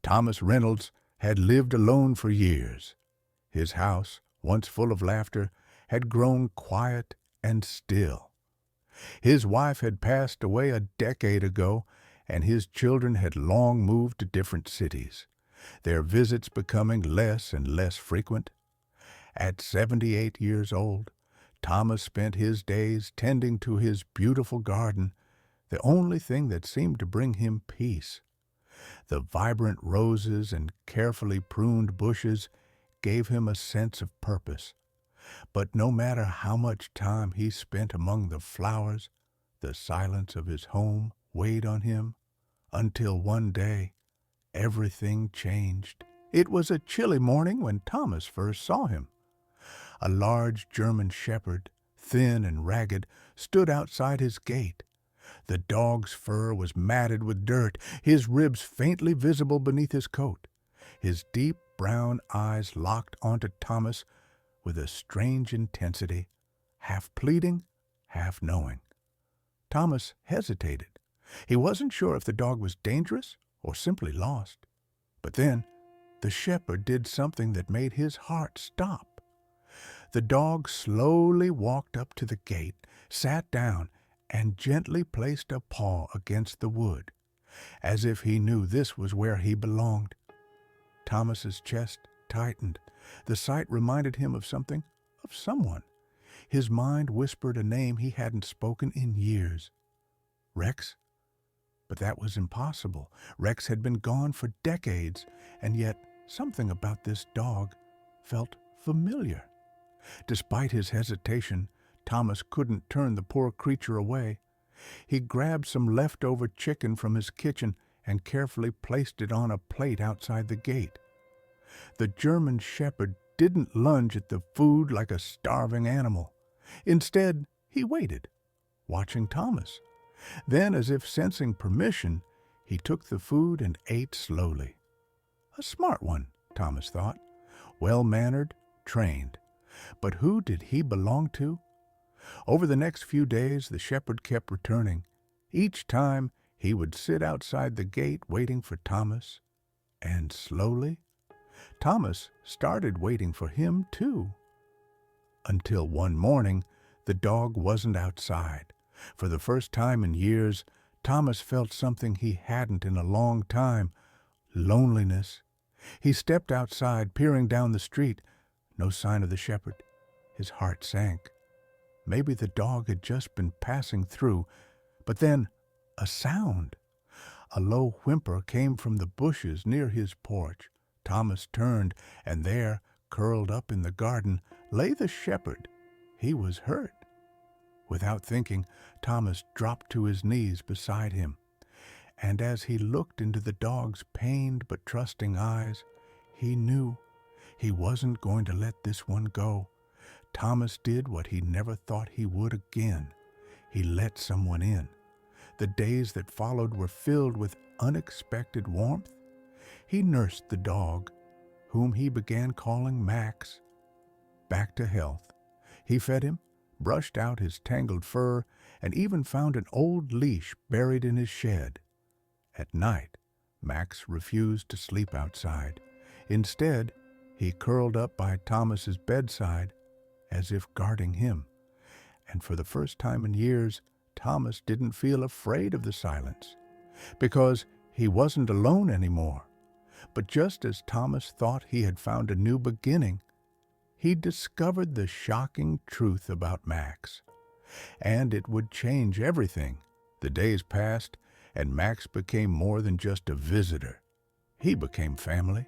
Thomas Reynolds had lived alone for years. His house, once full of laughter, had grown quiet and still. His wife had passed away a decade ago, and his children had long moved to different cities, their visits becoming less and less frequent. At 78 years old, Thomas spent his days tending to his beautiful garden, the only thing that seemed to bring him peace. The vibrant roses and carefully pruned bushes gave him a sense of purpose. But no matter how much time he spent among the flowers, the silence of his home weighed on him, until one day everything changed. It was a chilly morning when Thomas first saw him. A large German shepherd, thin and ragged, stood outside his gate. The dog's fur was matted with dirt, his ribs faintly visible beneath his coat. His deep brown eyes locked onto Thomas with a strange intensity, half pleading, half knowing. Thomas hesitated. He wasn't sure if the dog was dangerous or simply lost. But then the shepherd did something that made his heart stop. The dog slowly walked up to the gate, sat down, and gently placed a paw against the wood, as if he knew this was where he belonged. Thomas's chest tightened. The sight reminded him of something, of someone. His mind whispered a name he hadn't spoken in years. Rex? But that was impossible. Rex had been gone for decades, and yet something about this dog felt familiar. Despite his hesitation, Thomas couldn't turn the poor creature away. He grabbed some leftover chicken from his kitchen and carefully placed it on a plate outside the gate. The German shepherd didn't lunge at the food like a starving animal. Instead, he waited, watching Thomas. Then, as if sensing permission, he took the food and ate slowly. A smart one, Thomas thought. Well-mannered, trained. But who did he belong to? Over the next few days, the shepherd kept returning. Each time, he would sit outside the gate waiting for Thomas. And slowly, Thomas started waiting for him too. Until one morning, the dog wasn't outside. For the first time in years, Thomas felt something he hadn't in a long time: loneliness. He stepped outside, peering down the street. No sign of the shepherd. His heart sank. Maybe the dog had just been passing through. But then, a sound. A low whimper came from the bushes near his porch. Thomas turned, and there, curled up in the garden, lay the shepherd. He was hurt. Without thinking, Thomas dropped to his knees beside him. And as he looked into the dog's pained but trusting eyes, he knew he wasn't going to let this one go. Thomas did what he never thought he would again. He let someone in. The days that followed were filled with unexpected warmth. He nursed the dog, whom he began calling Max, back to health. He fed him, brushed out his tangled fur, and even found an old leash buried in his shed. At night, Max refused to sleep outside. Instead, he curled up by Thomas's bedside, as if guarding him. And for the first time in years, Thomas didn't feel afraid of the silence, because he wasn't alone anymore. But just as Thomas thought he had found a new beginning, he discovered the shocking truth about Max. And it would change everything. The days passed, and Max became more than just a visitor. He became family.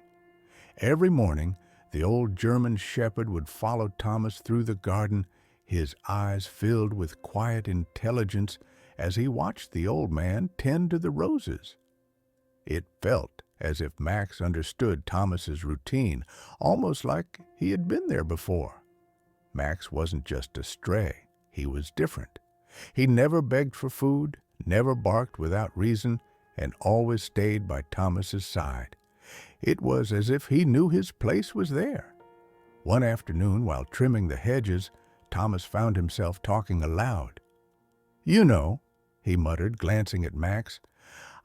Every morning, the old German shepherd would follow Thomas through the garden, his eyes filled with quiet intelligence as he watched the old man tend to the roses. It felt as if Max understood Thomas's routine, almost like he had been there before. Max wasn't just a stray. He was different. He never begged for food, never barked without reason, and always stayed by Thomas's side. It was as if he knew his place was there. One afternoon, while trimming the hedges, Thomas found himself talking aloud. "You know," he muttered, glancing at Max,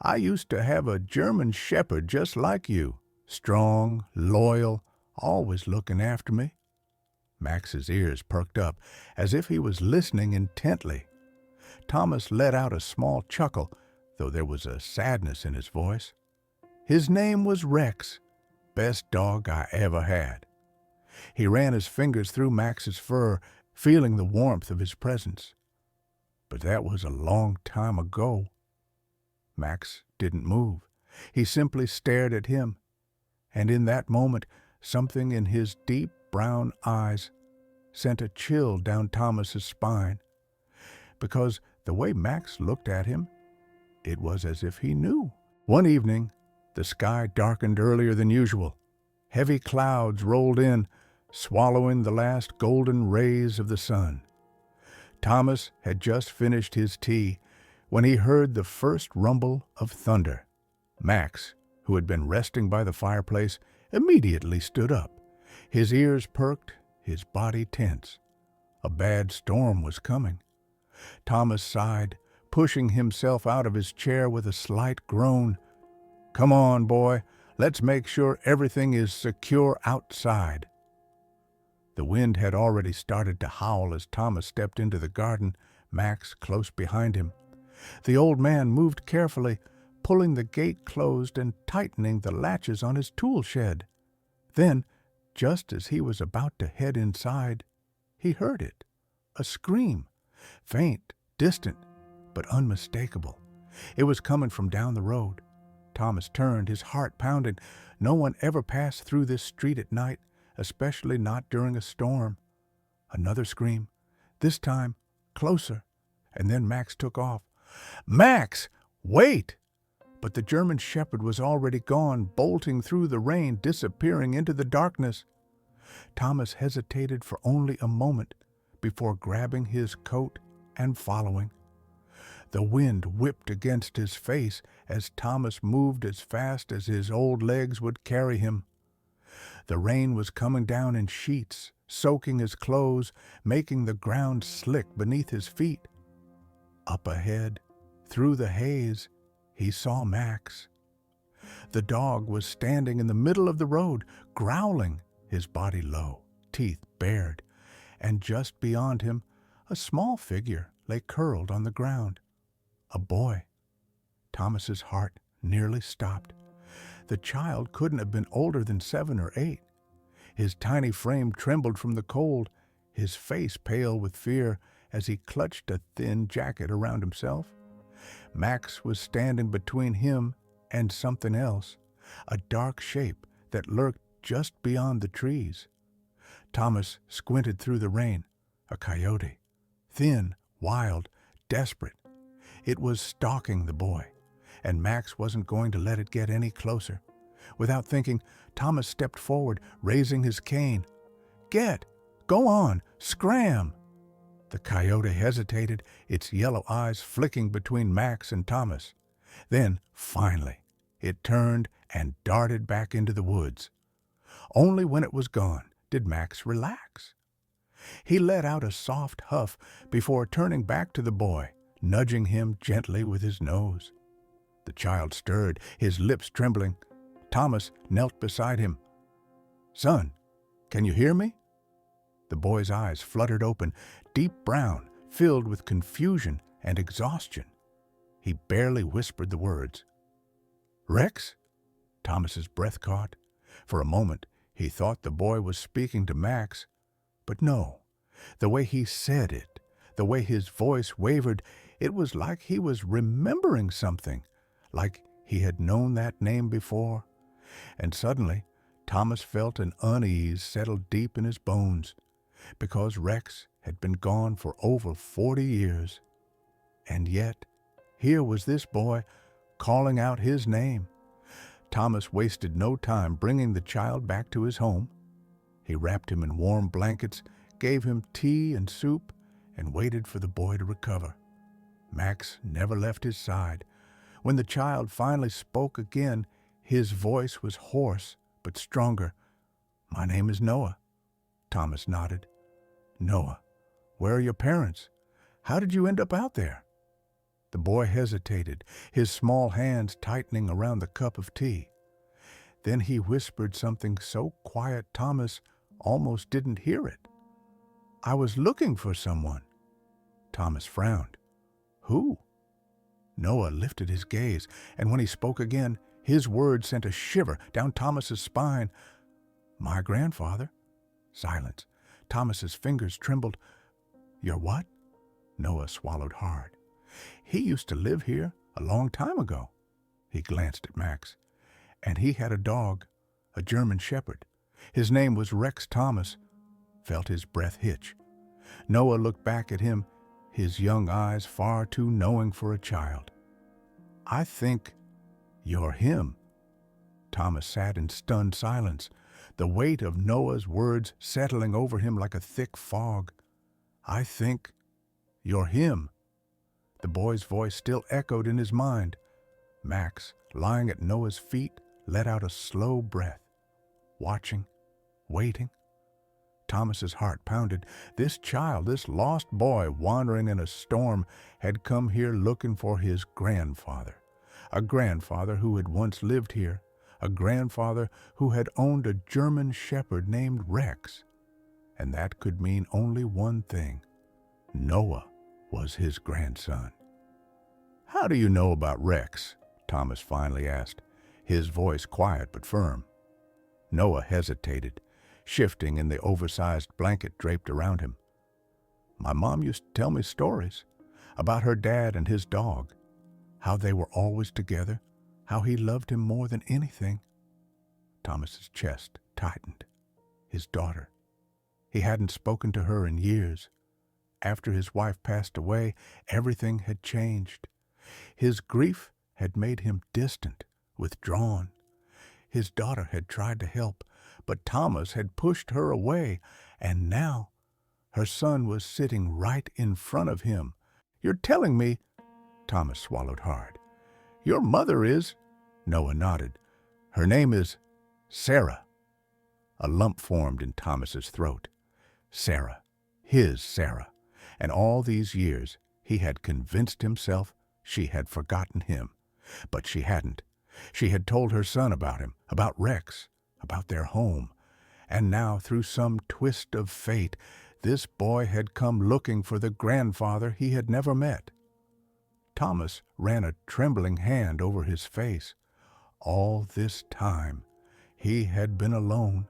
I used to have a German shepherd just like you, strong, loyal, always looking after me." Max's ears perked up, as if he was listening intently. Thomas let out a small chuckle, though there was a sadness in his voice. "His name was Rex. Best dog I ever had." He ran his fingers through Max's fur, feeling the warmth of his presence. "But that was a long time ago." Max didn't move. He simply stared at him. And in that moment, something in his deep brown eyes sent a chill down Thomas's spine. Because the way Max looked at him, it was as if he knew. One evening, the sky darkened earlier than usual. Heavy clouds rolled in, swallowing the last golden rays of the sun. Thomas had just finished his tea when he heard the first rumble of thunder. Max, who had been resting by the fireplace, immediately stood up. His ears perked, his body tense. A bad storm was coming. Thomas sighed, pushing himself out of his chair with a slight groan. "Come on, boy, let's make sure everything is secure outside." The wind had already started to howl as Thomas stepped into the garden, Max close behind him. The old man moved carefully, pulling the gate closed and tightening the latches on his tool shed. Then, just as he was about to head inside, he heard it. A scream. Faint, distant, but unmistakable. It was coming from down the road. Thomas turned, his heart pounding. No one ever passed through this street at night, especially not during a storm. Another scream, this time closer, and then Max took off. "Max, wait!" But the German shepherd was already gone, bolting through the rain, disappearing into the darkness. Thomas hesitated for only a moment before grabbing his coat and following. The wind whipped against his face as Thomas moved as fast as his old legs would carry him. The rain was coming down in sheets, soaking his clothes, making the ground slick beneath his feet. Up ahead, through the haze, he saw Max. The dog was standing in the middle of the road, growling, his body low, teeth bared, and just beyond him, a small figure lay curled on the ground. A boy. Thomas's heart nearly stopped. The child couldn't have been older than 7 or 8. His tiny frame trembled from the cold, his face pale with fear as he clutched a thin jacket around himself. Max was standing between him and something else, a dark shape that lurked just beyond the trees. Thomas squinted through the rain. A coyote. Thin, wild, desperate. It was stalking the boy, and Max wasn't going to let it get any closer. Without thinking, Thomas stepped forward, raising his cane. "Get! Go on! Scram!" The coyote hesitated, its yellow eyes flicking between Max and Thomas. Then, finally, it turned and darted back into the woods. Only when it was gone did Max relax. He let out a soft huff before turning back to the boy, nudging him gently with his nose. The child stirred, his lips trembling. Thomas knelt beside him. "Son, can you hear me?" The boy's eyes fluttered open, deep brown, filled with confusion and exhaustion. He barely whispered the words. "Rex?" Thomas's breath caught. For a moment, he thought the boy was speaking to Max. But no, the way he said it, the way his voice wavered, it was like he was remembering something, like he had known that name before. And suddenly, Thomas felt an unease settle deep in his bones, because Rex had been gone for over 40 years. And yet, here was this boy calling out his name. Thomas wasted no time bringing the child back to his home. He wrapped him in warm blankets, gave him tea and soup, and waited for the boy to recover. Max never left his side. When the child finally spoke again, his voice was hoarse but stronger. "My name is Noah." Thomas nodded. "Noah, where are your parents? How did you end up out there?" The boy hesitated, his small hands tightening around the cup of tea. Then he whispered something so quiet Thomas almost didn't hear it. "I was looking for someone." Thomas frowned. "Who?" Noah lifted his gaze, and when he spoke again, his words sent a shiver down Thomas's spine. "My grandfather." Silence. Thomas's fingers trembled. "Your what?" Noah swallowed hard. "He used to live here a long time ago." He glanced at Max. "And he had a dog, a German shepherd. His name was Rex Thomas." Felt his breath hitch. Noah looked back at him, his young eyes far too knowing for a child. "I think you're him." Thomas sat in stunned silence, the weight of Noah's words settling over him like a thick fog. "I think you're him." The boy's voice still echoed in his mind. Max, lying at Noah's feet, let out a slow breath, watching, waiting. Thomas's heart pounded. This child, this lost boy wandering in a storm, had come here looking for his grandfather. A grandfather who had once lived here. A grandfather who had owned a German shepherd named Rex. And that could mean only one thing. Noah was his grandson. "How do you know about Rex?" Thomas finally asked, his voice quiet but firm. Noah hesitated, shifting in the oversized blanket draped around him. "My mom used to tell me stories about her dad and his dog, how they were always together, how he loved him more than anything." Thomas's chest tightened. His daughter. He hadn't spoken to her in years. After his wife passed away, everything had changed. His grief had made him distant, withdrawn. His daughter had tried to help, but Thomas had pushed her away, and now her son was sitting right in front of him. "You're telling me—" Thomas swallowed hard. "Your mother is—" Noah nodded. "Her name is Sarah." A lump formed in Thomas's throat. Sarah. His Sarah. And all these years he had convinced himself she had forgotten him. But she hadn't. She had told her son about him, about Rex, about their home. And now, through some twist of fate, this boy had come looking for the grandfather he had never met. Thomas ran a trembling hand over his face. All this time, he had been alone,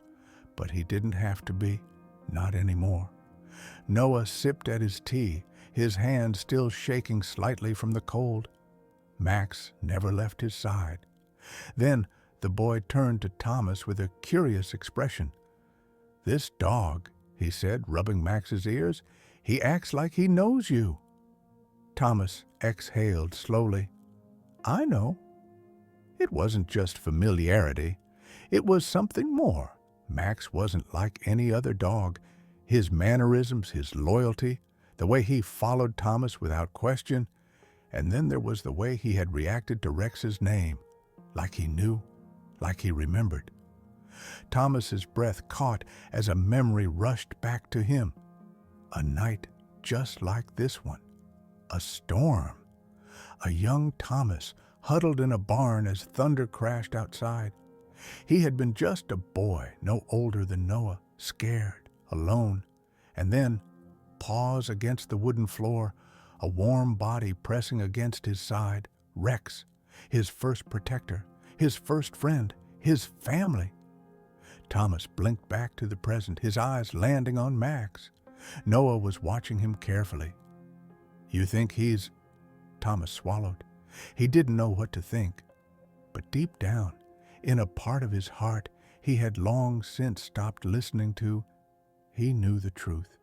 but he didn't have to be, not anymore. Noah sipped at his tea, his hand still shaking slightly from the cold. Max never left his side. Then the boy turned to Thomas with a curious expression. "This dog," he said, rubbing Max's ears, "he acts like he knows you." Thomas exhaled slowly. "I know." It wasn't just familiarity. It was something more. Max wasn't like any other dog. His mannerisms, his loyalty, the way he followed Thomas without question, and then there was the way he had reacted to Rex's name, like he knew, like he remembered. Thomas's breath caught as a memory rushed back to him. A night just like this one. A storm. A young Thomas huddled in a barn as thunder crashed outside. He had been just a boy, no older than Noah, scared, alone. And then, paws against the wooden floor, a warm body pressing against his side, Rex, his first protector, his first friend, his family. Thomas blinked back to the present, his eyes landing on Max. Noah was watching him carefully. "You think he's—" Thomas swallowed. He didn't know what to think. But deep down, in a part of his heart he had long since stopped listening to, he knew the truth.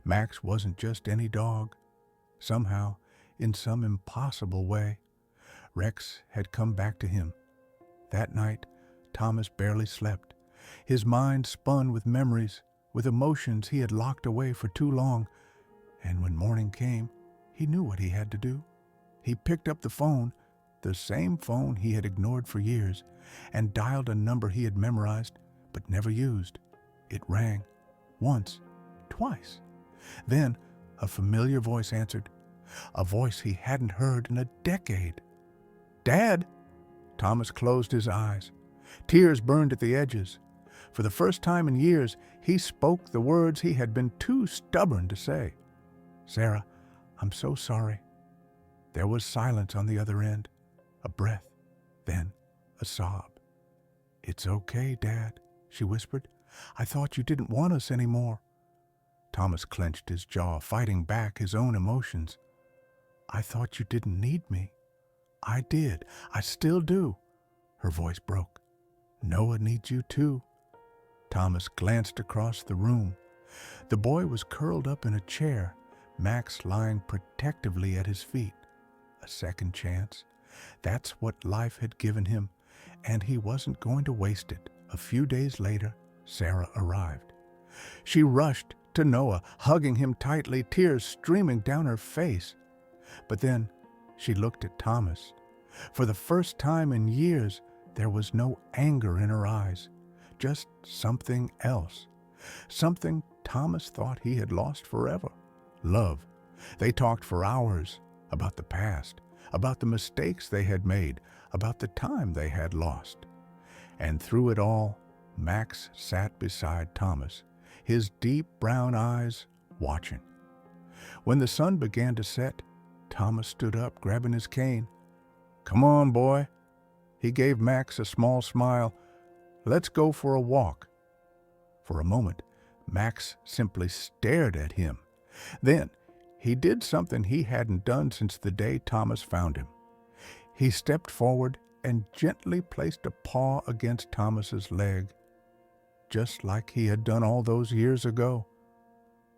Max wasn't just any dog. Somehow, in some impossible way, Rex had come back to him. That night, Thomas barely slept. His mind spun with memories, with emotions he had locked away for too long. And when morning came, he knew what he had to do. He picked up the phone, the same phone he had ignored for years, and dialed a number he had memorized but never used. It rang. Once. Twice. Then a familiar voice answered. a voice he hadn't heard in a decade. "Dad!" Thomas closed his eyes. Tears burned at the edges. For the first time in years, he spoke the words he had been too stubborn to say. "Sarah, I'm so sorry." There was silence on the other end, a breath, then a sob. "It's okay, Dad," she whispered. "I thought you didn't want us anymore." Thomas clenched his jaw, fighting back his own emotions. "I thought you didn't need me." "I did. I still do." Her voice broke. "Noah needs you too." Thomas glanced across the room. The boy was curled up in a chair, Max lying protectively at his feet. A second chance. That's what life had given him, and he wasn't going to waste it. A few days later, Sarah arrived. She rushed to Noah, hugging him tightly, tears streaming down her face. But then she looked at Thomas. For the first time in years, there was no anger in her eyes, just something else. Something Thomas thought he had lost forever. Love. They talked for hours about the past, about the mistakes they had made, about the time they had lost. And through it all, Max sat beside Thomas, his deep brown eyes watching. When the sun began to set, Thomas stood up, grabbing his cane. "Come on, boy." He gave Max a small smile. "Let's go for a walk." For a moment, Max simply stared at him. Then, he did something he hadn't done since the day Thomas found him. He stepped forward and gently placed a paw against Thomas's leg, just like he had done all those years ago.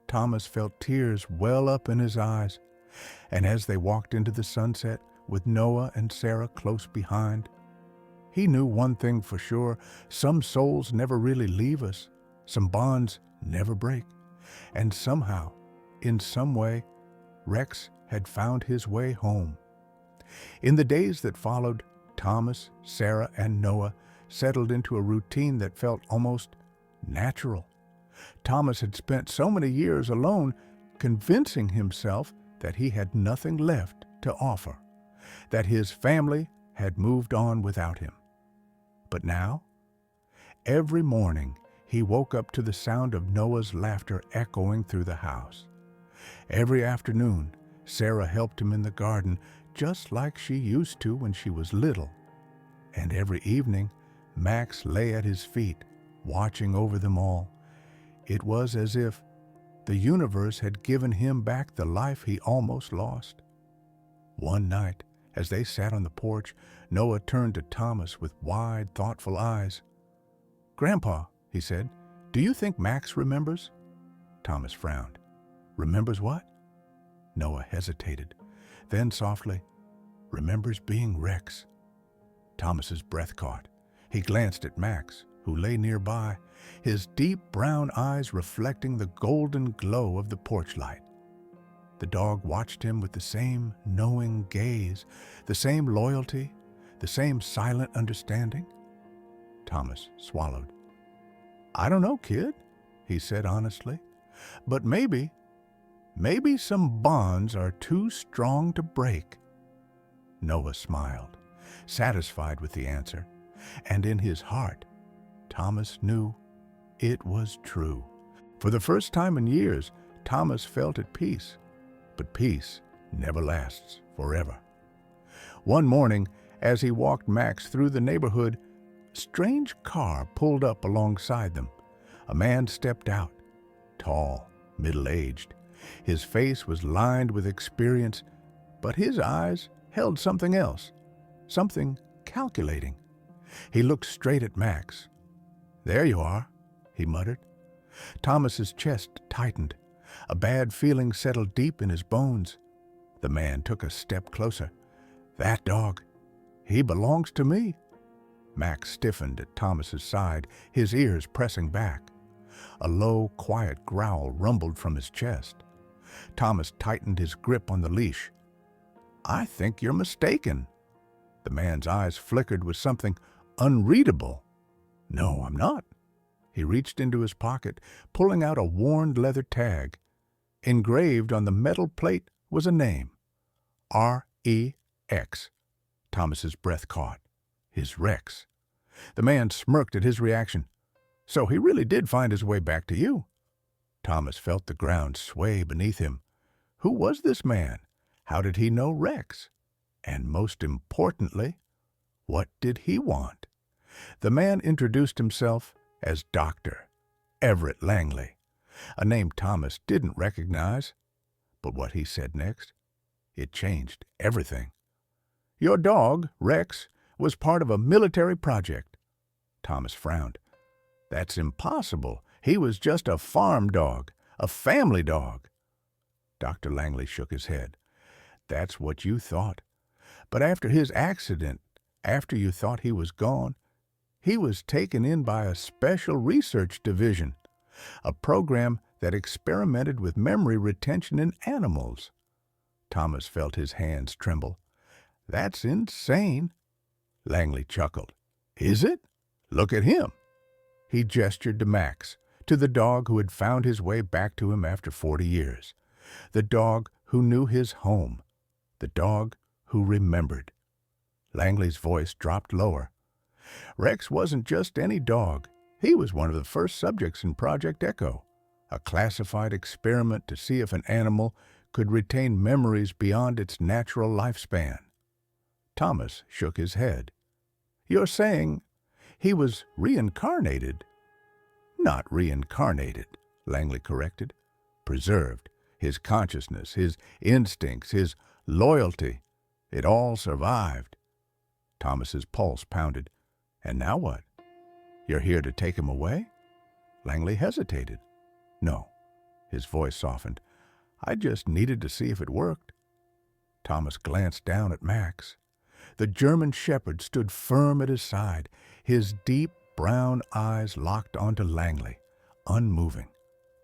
Thomas felt tears well up in his eyes, and as they walked into the sunset with Noah and Sarah close behind, he knew one thing for sure: some souls never really leave us, some bonds never break, and somehow, in some way, Rex had found his way home. In the days that followed, Thomas, Sarah, and Noah settled into a routine that felt almost natural. Thomas had spent so many years alone, convincing himself that he had nothing left to offer, that his family had moved on without him. But now, every morning, he woke up to the sound of Noah's laughter echoing through the house. Every afternoon, Sarah helped him in the garden, just like she used to when she was little. And every evening, Max lay at his feet, watching over them all. It was as if the universe had given him back the life he almost lost. One night, as they sat on the porch, Noah turned to Thomas with wide, thoughtful eyes. "Grandpa," he said, "do you think Max remembers?" Thomas frowned. "Remembers what?" Noah hesitated. Then softly, "Remembers being Rex." Thomas's breath caught. He glanced at Max, who lay nearby, his deep brown eyes reflecting the golden glow of the porch light. The dog watched him with the same knowing gaze, the same loyalty, the same silent understanding. Thomas swallowed. "I don't know, kid," he said honestly, "but maybe some bonds are too strong to break." Noah smiled, satisfied with the answer, and in his heart, Thomas knew it was true. For the first time in years, Thomas felt at peace, but peace never lasts forever. One morning, as he walked Max through the neighborhood, a strange car pulled up alongside them. A man stepped out, tall, middle-aged. His face was lined with experience, but his eyes held something else, something calculating. He looked straight at Max. "There you are," he muttered. Thomas's chest tightened. A bad feeling settled deep in his bones. The man took a step closer. "That dog, he belongs to me." Max stiffened at Thomas's side, his ears pressing back. A low, quiet growl rumbled from his chest. Thomas tightened his grip on the leash. "I think you're mistaken." The man's eyes flickered with something unreadable. "No, I'm not." He reached into his pocket, pulling out a worn leather tag. Engraved on the metal plate was a name, R-E-X. Thomas's breath caught. His Rex. The man smirked at his reaction. So he really did find his way back to you. Thomas felt the ground sway beneath him. Who was this man? How did he know Rex? And most importantly, what did he want? The man introduced himself as Dr. Everett Langley, a name Thomas didn't recognize. But what he said next, it changed everything. Your dog, Rex, was part of a military project. Thomas frowned. That's impossible. He was just a farm dog, a family dog. Dr. Langley shook his head. That's what you thought. But after his accident, after you thought he was gone, he was taken in by a special research division, a program that experimented with memory retention in animals. Thomas felt his hands tremble. That's insane. Langley chuckled. Is it? Look at him. He gestured to Max, to the dog who had found his way back to him after 40 years. The dog who knew his home. The dog who remembered. Langley's voice dropped lower. Rex wasn't just any dog. He was one of the first subjects in Project Echo, a classified experiment to see if an animal could retain memories beyond its natural lifespan. Thomas shook his head. You're saying he was reincarnated? Not reincarnated, Langley corrected. Preserved. His consciousness, his instincts, his loyalty. It all survived. Thomas's pulse pounded. And now what? You're here to take him away? Langley hesitated. No. His voice softened. I just needed to see if it worked. Thomas glanced down at Max. The German shepherd stood firm at his side, his deep brown eyes locked onto Langley, unmoving,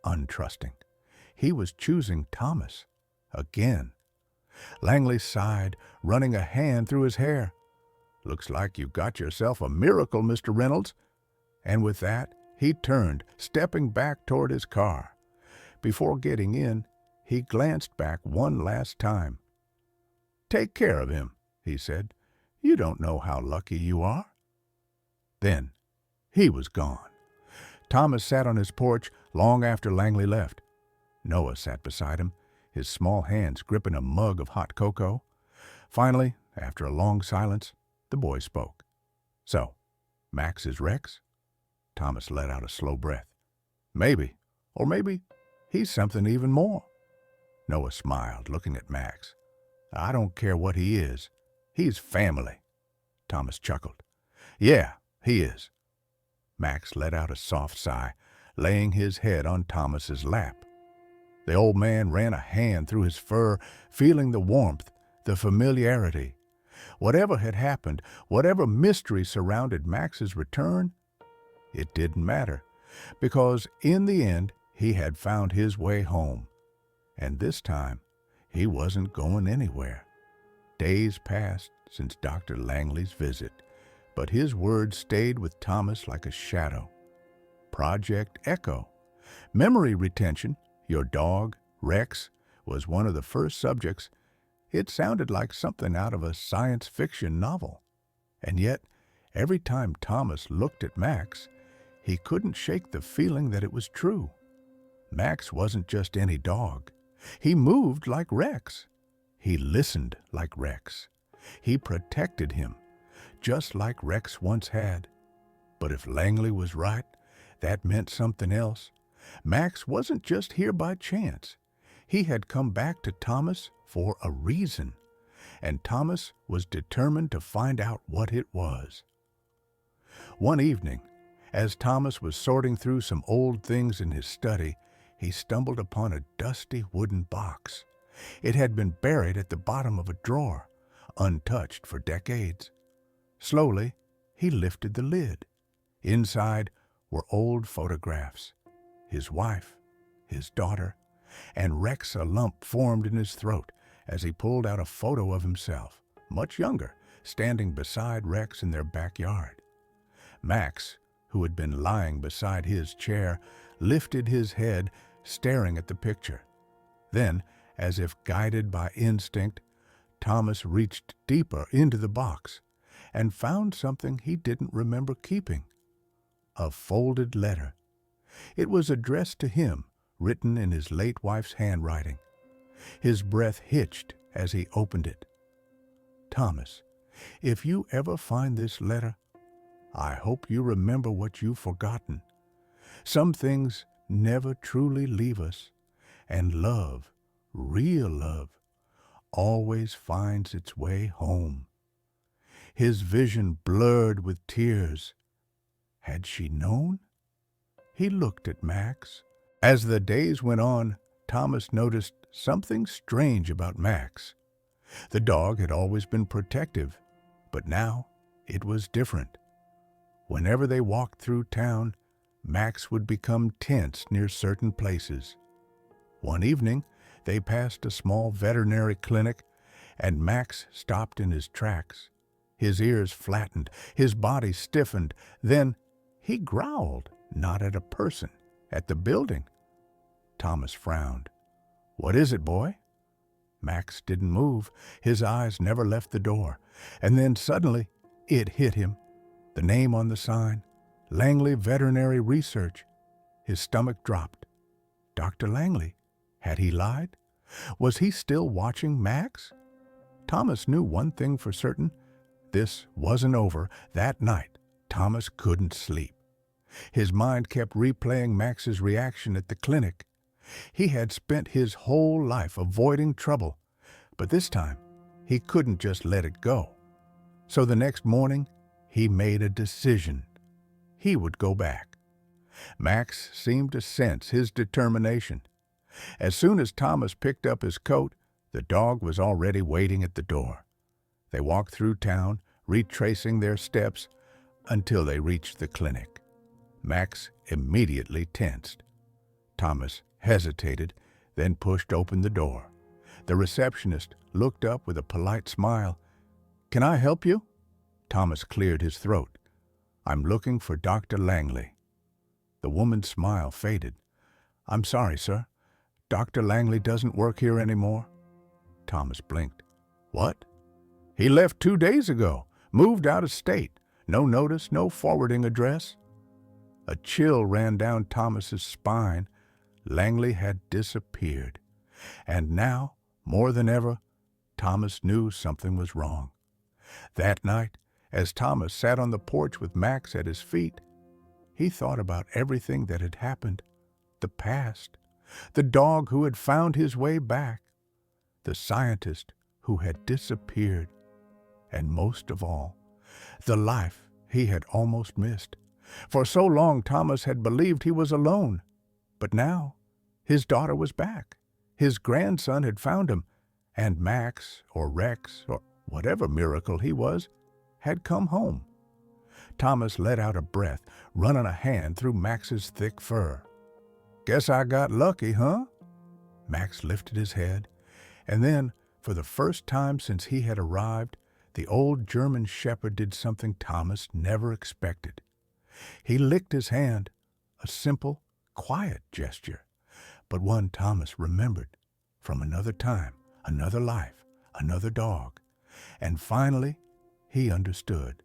untrusting. He was choosing Thomas. Again. Langley sighed, running a hand through his hair. Looks like you got yourself a miracle, Mr. Reynolds. And with that, he turned, stepping back toward his car. Before getting in, he glanced back one last time. Take care of him, he said. You don't know how lucky you are. Then he was gone. Thomas sat on his porch long after Langley left. Noah sat beside him, his small hands gripping a mug of hot cocoa. Finally, after a long silence, the boy spoke. So, Max is Rex? Thomas let out a slow breath. Maybe, or maybe he's something even more. Noah smiled, looking at Max. I don't care what he is. He's family. Thomas chuckled. Yeah, he is. Max let out a soft sigh, laying his head on Thomas's lap. The old man ran a hand through his fur, feeling the warmth, the familiarity. Whatever had happened, whatever mystery surrounded Max's return, it didn't matter, because in the end he had found his way home. And this time, he wasn't going anywhere. Days passed since Dr. Langley's visit, but his words stayed with Thomas like a shadow. Project Echo. Memory retention, your dog, Rex, was one of the first subjects. It sounded like something out of a science fiction novel. And yet, every time Thomas looked at Max, he couldn't shake the feeling that it was true. Max wasn't just any dog. He moved like Rex. He listened like Rex. He protected him, just like Rex once had. But if Langley was right, that meant something else. Max wasn't just here by chance. He had come back to Thomas for a reason, and Thomas was determined to find out what it was. One evening, as Thomas was sorting through some old things in his study, he stumbled upon a dusty wooden box. It had been buried at the bottom of a drawer, untouched for decades. Slowly, he lifted the lid. Inside were old photographs. His wife, his daughter, and Rex. A lump formed in his throat as he pulled out a photo of himself, much younger, standing beside Rex in their backyard. Max, who had been lying beside his chair, lifted his head, staring at the picture. Then, as if guided by instinct, Thomas reached deeper into the box and found something he didn't remember keeping. A folded letter. It was addressed to him, written in his late wife's handwriting. His breath hitched as he opened it. Thomas, if you ever find this letter, I hope you remember what you've forgotten. Some things never truly leave us, and love, real love, always finds its way home. His vision blurred with tears. Had she known? He looked at Max. As the days went on, Thomas noticed something strange about Max. The dog had always been protective, but now it was different. Whenever they walked through town, Max would become tense near certain places. One evening, they passed a small veterinary clinic, and Max stopped in his tracks. His ears flattened, his body stiffened. Then he growled, not at a person, at the building. Thomas frowned. "What is it, boy?" Max didn't move. His eyes never left the door. And then suddenly, it hit him. The name on the sign, Langley Veterinary Research. His stomach dropped. Dr. Langley. Had he lied? Was he still watching Max? Thomas knew one thing for certain. This wasn't over. That night, Thomas couldn't sleep. His mind kept replaying Max's reaction at the clinic. He had spent his whole life avoiding trouble, but this time he couldn't just let it go. So the next morning, he made a decision. He would go back. Max seemed to sense his determination. As soon as Thomas picked up his coat, the dog was already waiting at the door. They walked through town, retracing their steps until they reached the clinic. Max immediately tensed. Thomas hesitated, then pushed open the door. The receptionist looked up with a polite smile. "Can I help you?" Thomas cleared his throat. "I'm looking for Dr. Langley." The woman's smile faded. "I'm sorry, sir. Dr. Langley doesn't work here anymore." Thomas blinked. "What?" "He left 2 days ago, moved out of state. No notice, no forwarding address." A chill ran down Thomas's spine. Langley had disappeared. And now, more than ever, Thomas knew something was wrong. That night, as Thomas sat on the porch with Max at his feet, he thought about everything that had happened, the past, the dog who had found his way back, the scientist who had disappeared, and most of all, the life he had almost missed. For so long, Thomas had believed he was alone. But now, his daughter was back. His grandson had found him, and Max, or Rex, or whatever miracle he was, had come home. Thomas let out a breath, running a hand through Max's thick fur. "Guess I got lucky, huh?" Max lifted his head, and then, for the first time since he had arrived, the old German shepherd did something Thomas never expected. He licked his hand, a simple, quiet gesture, but one Thomas remembered from another time, another life, another dog. And finally, he understood.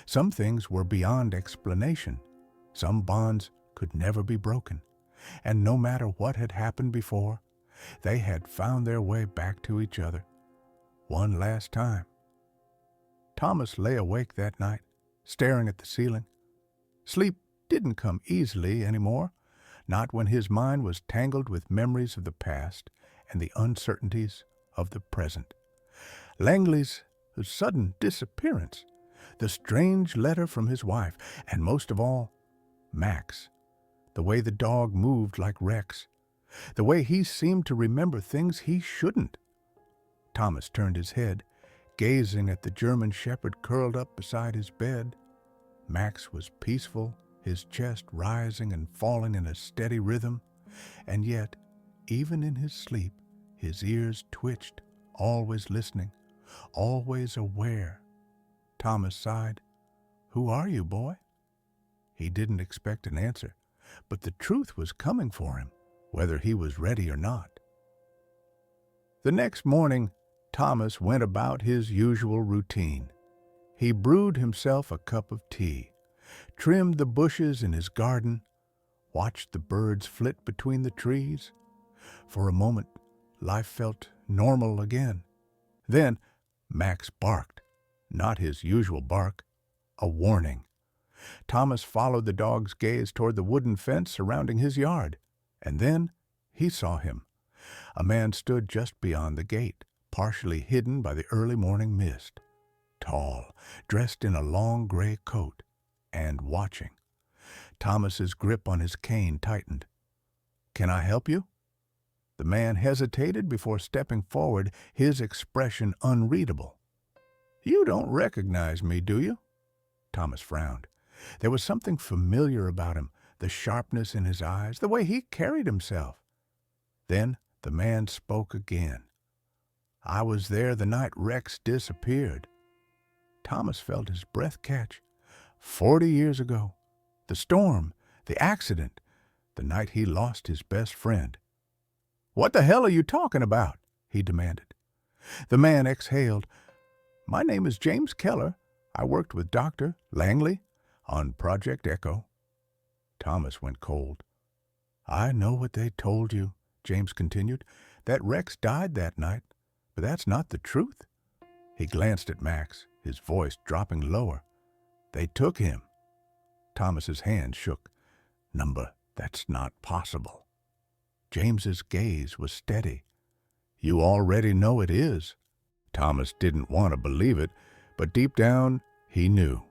Some things were beyond explanation. Some bonds could never be broken. And no matter what had happened before, they had found their way back to each other. One last time. Thomas lay awake that night, staring at the ceiling. Sleep didn't come easily anymore, not when his mind was tangled with memories of the past and the uncertainties of the present. Langley's sudden disappearance, the strange letter from his wife, and most of all, Max. The way the dog moved like Rex. The way he seemed to remember things he shouldn't. Thomas turned his head, gazing at the German shepherd curled up beside his bed. Max was peaceful, his chest rising and falling in a steady rhythm, and yet, even in his sleep, his ears twitched, always listening, always aware. Thomas sighed. "Who are you, boy?" He didn't expect an answer, but the truth was coming for him, whether he was ready or not. The next morning, Thomas went about his usual routine. He brewed himself a cup of tea, trimmed the bushes in his garden, watched the birds flit between the trees. For a moment, life felt normal again. Then Max barked, not his usual bark, a warning. Thomas followed the dog's gaze toward the wooden fence surrounding his yard, and then he saw him. A man stood just beyond the gate, partially hidden by the early morning mist. Tall, dressed in a long gray coat, and watching. Thomas's grip on his cane tightened. "Can I help you?" The man hesitated before stepping forward, his expression unreadable. "You don't recognize me, do you?" Thomas frowned. There was something familiar about him, the sharpness in his eyes, the way he carried himself. Then the man spoke again. "I was there the night Rex disappeared." Thomas felt his breath catch. 40 years ago. The storm, the accident, the night he lost his best friend. "What the hell are you talking about?" he demanded. The man exhaled. "My name is James Keller. I worked with Dr. Langley on Project Echo." Thomas went cold. "I know what they told you," James continued, "that Rex died that night, but that's not the truth." He glanced at Max, his voice dropping lower. "They took him." Thomas's hand shook. "Number, that's not possible." James's gaze was steady. "You already know it is." Thomas didn't want to believe it, but deep down he knew.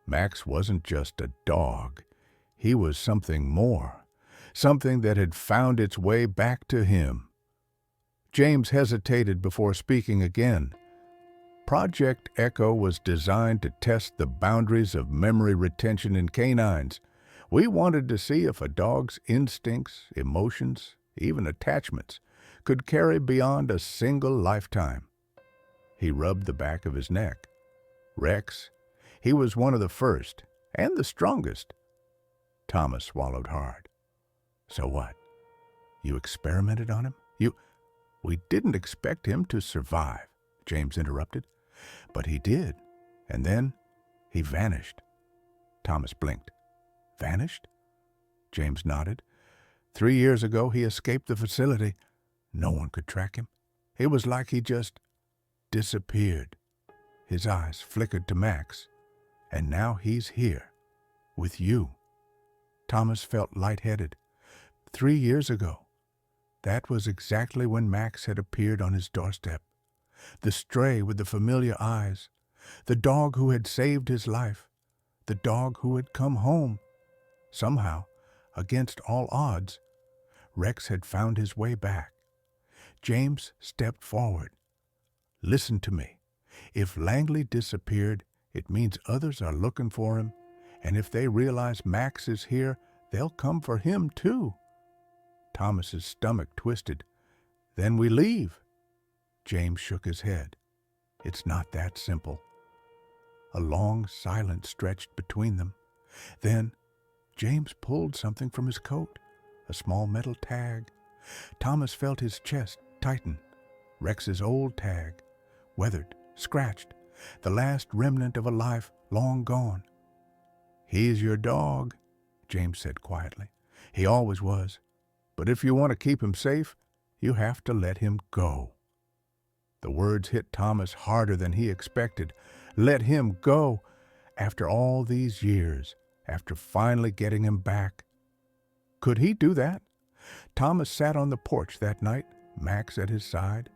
Max wasn't just a dog. He was something more, something that had found its way back to him. James hesitated before speaking again. Project Echo was designed to test the boundaries of memory retention in canines. We wanted to see if a dog's instincts, emotions, even attachments, could carry beyond a single lifetime. He rubbed the back of his neck. Rex, he was one of the first, and the strongest. Thomas swallowed hard. "So what? You experimented on him? We didn't expect him to survive," James interrupted. "But he did, and then he vanished." Thomas blinked. "Vanished?" James nodded. 3 years ago he escaped the facility. No one could track him. It was like he just disappeared. His eyes flickered to Max. "And now he's here, with you." Thomas felt lightheaded. 3 years ago. That was exactly when Max had appeared on his doorstep. The stray with the familiar eyes. The dog who had saved his life. The dog who had come home. Somehow, against all odds, Rex had found his way back. James stepped forward. "Listen to me. If Langley disappeared, it means others are looking for him, and if they realize Max is here, they'll come for him too." Thomas's stomach twisted. "Then we leave." James shook his head. "It's not that simple." A long silence stretched between them. Then James pulled something from his coat, a small metal tag. Thomas felt his chest tighten. Rex's old tag, weathered, scratched, the last remnant of a life long gone. "He's your dog," James said quietly. "He always was. But if you want to keep him safe, you have to let him go." The words hit Thomas harder than he expected. Let him go. After all these years, after finally getting him back. Could he do that? Thomas sat on the porch that night, Max at his side.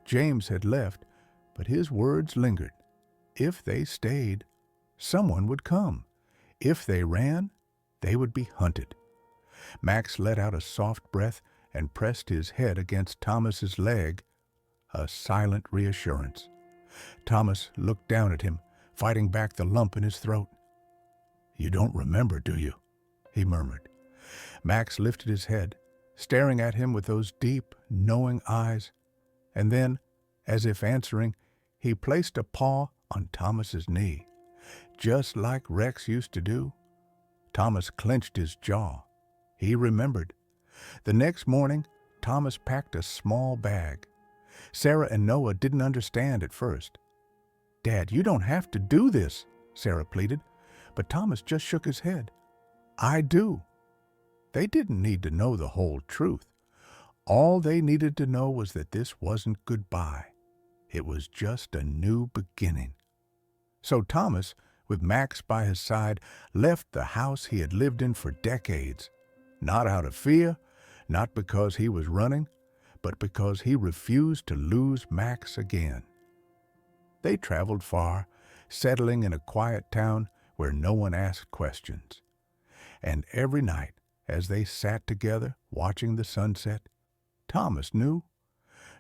James had left, but his words lingered. If they stayed, someone would come. If they ran, they would be hunted. Max let out a soft breath and pressed his head against Thomas's leg, a silent reassurance. Thomas looked down at him, fighting back the lump in his throat. "You don't remember, do you?" he murmured. Max lifted his head, staring at him with those deep, knowing eyes, and then, as if answering, he placed a paw on Thomas's knee, just like Rex used to do. Thomas clenched his jaw. He remembered. The next morning, Thomas packed a small bag. Sarah and Noah didn't understand at first. "Dad, you don't have to do this," Sarah pleaded, but Thomas just shook his head. "I do." They didn't need to know the whole truth. All they needed to know was that this wasn't goodbye. It was just a new beginning. So Thomas, with Max by his side, left the house he had lived in for decades, not out of fear, not because he was running, but because he refused to lose Max again. They traveled far, settling in a quiet town where no one asked questions. And every night, as they sat together watching the sunset, Thomas knew,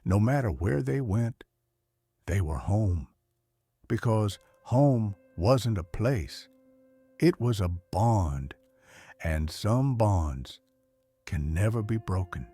no matter where they went, they were home. Because home wasn't a place, it was a bond, and some bonds can never be broken.